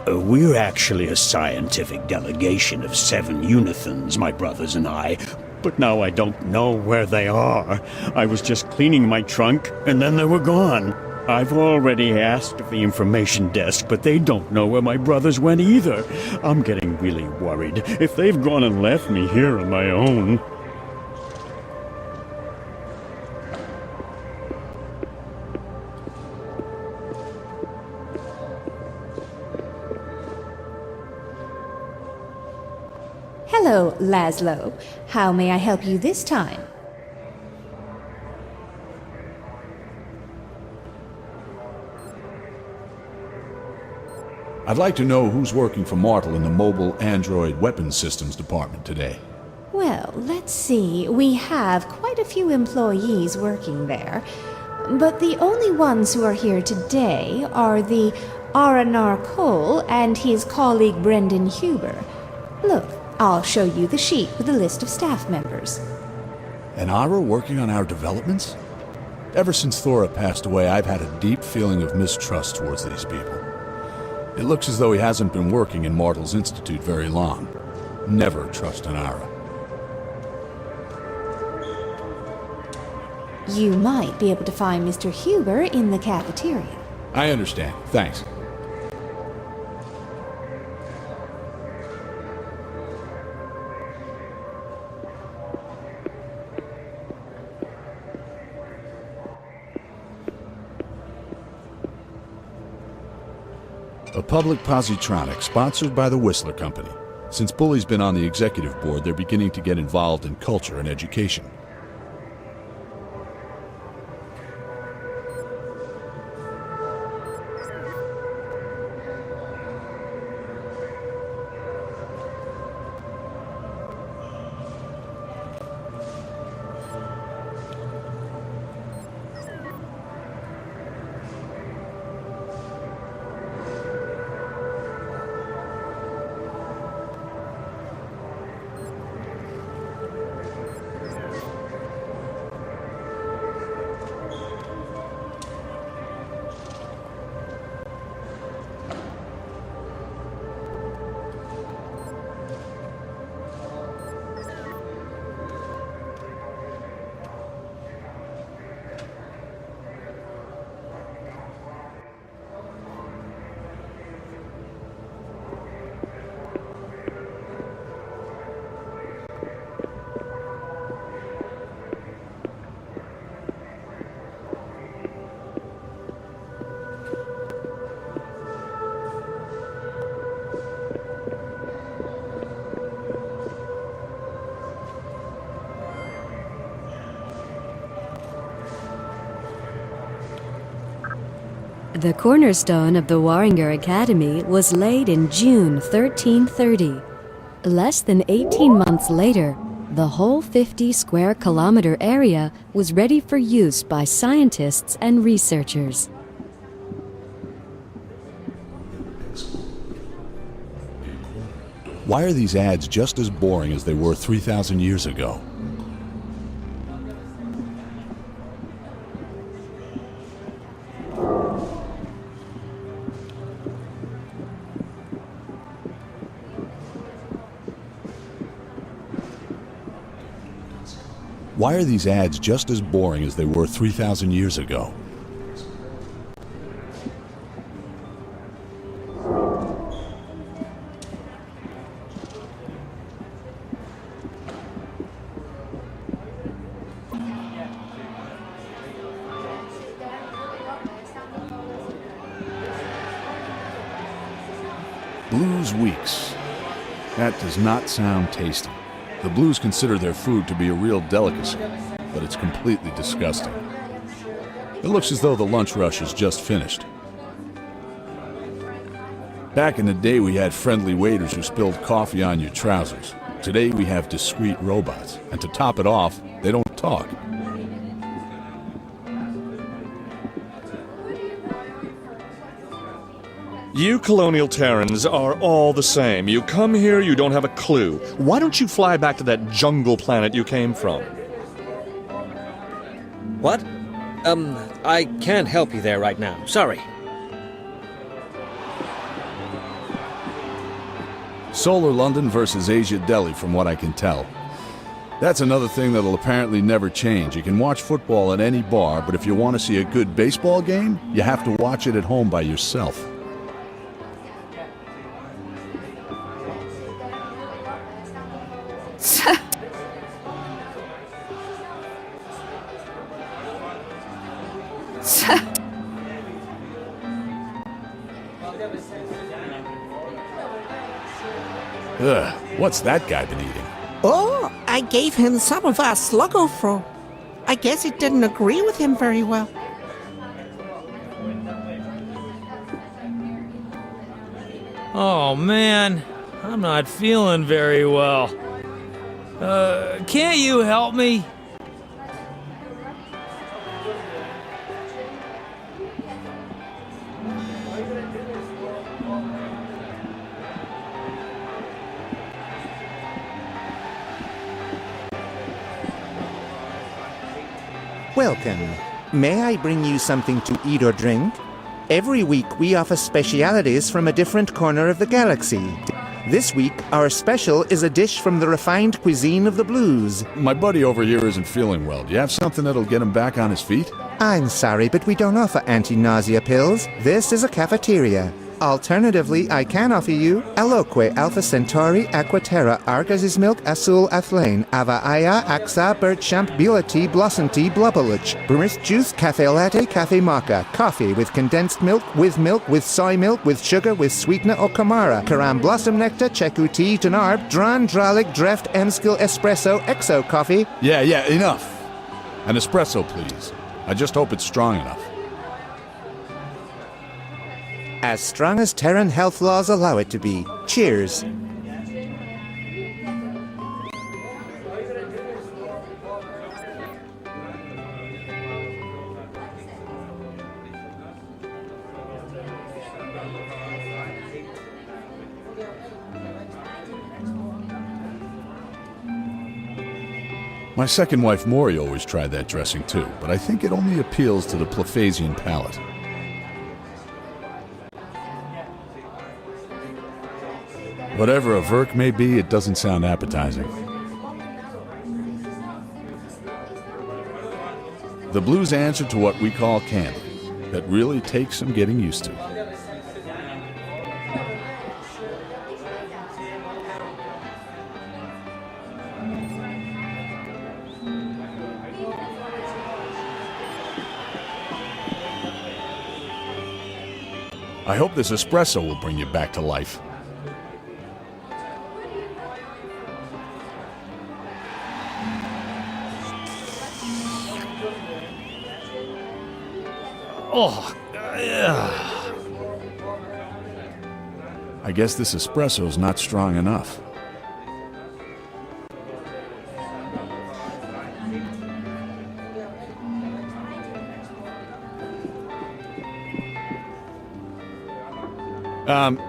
We're actually a scientific delegation of 7 Unithans, my brothers and I. But now I don't know where they are. I was just cleaning my trunk, and then they were gone. I've already asked at the information desk, but they don't know where my brothers went either. I'm getting really worried. If they've gone and left me here on my own... Hello, Laszlo. How may I help you this time? I'd like to know who's working for Mortal in the Mobile Android Weapons Systems Department today. Well, let's see. We have quite a few employees working there. But the only ones who are here today are the Aranar Cole and his colleague Brendan Huber. Look, I'll show you the sheet with a list of staff members. And Ara working on our developments? Ever since Thora passed away, I've had a deep feeling of mistrust towards these people. It looks as though he hasn't been working in Mortal's Institute very long. Never trust an Ara. You might be able to find Mr. Huber in the cafeteria. I understand. Thanks. A public positronic sponsored by the Whistler Company. Since Bully's been on the executive board, they're beginning to get involved in culture and education. The cornerstone of the Warringer Academy was laid in June 1330. Less than 18 months later, the whole 50-square-kilometer area was ready for use by scientists and researchers. Why are these ads just as boring as they were 3,000 years ago? Why are these ads just as boring as they were 3,000 years ago? Blues Weeks. That does not sound tasty. The Blues consider their food to be a real delicacy, but it's completely disgusting. It looks as though the lunch rush is just finished. Back in the day, we had friendly waiters who spilled coffee on your trousers. Today, we have discreet robots, and to top it off, they don't talk. You colonial Terrans are all the same. You come here, you don't have a clue. Why don't you fly back to that jungle planet you came from? What? I can't help you there right now. Sorry. Solar London versus Asia Delhi, from what I can tell. That's another thing that'll apparently never change. You can watch football at any bar, but if you want to see a good baseball game, you have to watch it at home by yourself. Ugh, what's that guy been eating? Oh, I gave him some of our sluggofro. I guess it didn't agree with him very well. Oh man, I'm not feeling very well. Can't you help me? Welcome. May I bring you something to eat or drink? Every week we offer specialities from a different corner of the galaxy. This week, our special is a dish from the refined cuisine of the blues. My buddy over here isn't feeling well. Do you have something that'll get him back on his feet? I'm sorry, but we don't offer anti-nausea pills. This is a cafeteria. Alternatively, I can offer you Aloque, Alpha Centauri, Aqua Terra, Argaz's Milk, Azul Athlane, Ava Aya, Axa, Bird Champ, Beulah Tea, Blossom Tea, Blubbeluch, Brumist Juice, Cafe Latte, Cafe Mocha, coffee with condensed milk, with soy milk, with sugar, with sweetener or Kamara, Karam Blossom Nectar, Cheku Tea, Denarb, Dran, Dralik, Dreft, Emskill, Espresso, Exo Coffee. Yeah, enough. An espresso, please. I just hope it's strong enough. As strong as Terran health laws allow it to be. Cheers. My second wife Maury always tried that dressing too, but I think it only appeals to the Plephasian palate. Whatever a Verk may be, it doesn't sound appetizing. The blues answer to what we call candy. That really takes some getting used to. I hope this espresso will bring you back to life. Oh, I guess this espresso's not strong enough.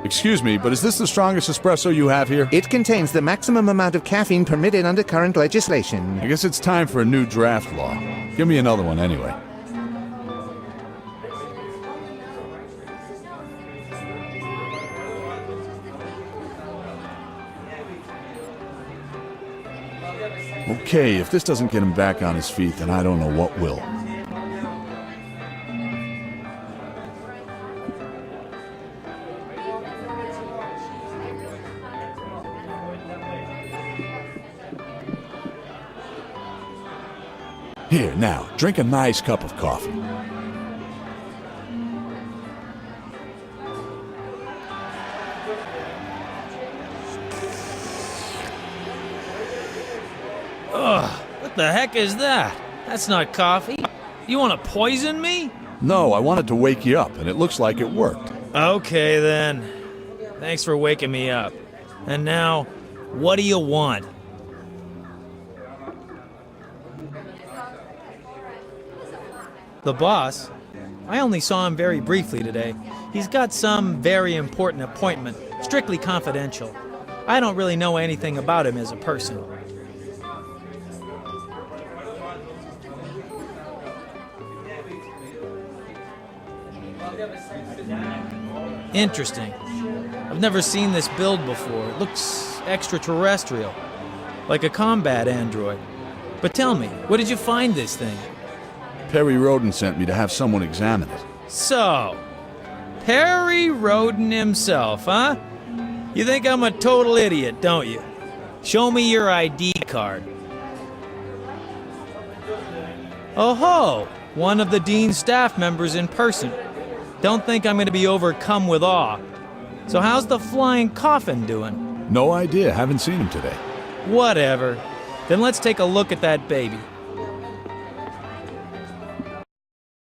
Excuse me, but is this the strongest espresso you have here? It contains the maximum amount of caffeine permitted under current legislation. I guess it's time for a new draft law. Give me another one anyway. Okay, if this doesn't get him back on his feet, then I don't know what will. Here, now, drink a nice cup of coffee. what the heck is that? That's not coffee. You want to poison me? No, I wanted to wake you up, and it looks like it worked. Okay, then. Thanks for waking me up. And now, what do you want? The boss? I only saw him very briefly today. He's got some very important appointment, strictly confidential. I don't really know anything about him as a person. Interesting. I've never seen this build before. It looks extraterrestrial, like a combat android. But tell me, where did you find this thing? Perry Rhodan sent me to have someone examine it. So, Perry Rhodan himself, huh? You think I'm a total idiot, don't you? Show me your ID card. Oh ho! One of the Dean's staff members in person. Don't think I'm going to be overcome with awe. So how's the flying coffin doing? No idea, haven't seen him today. Whatever. Then let's take a look at that baby.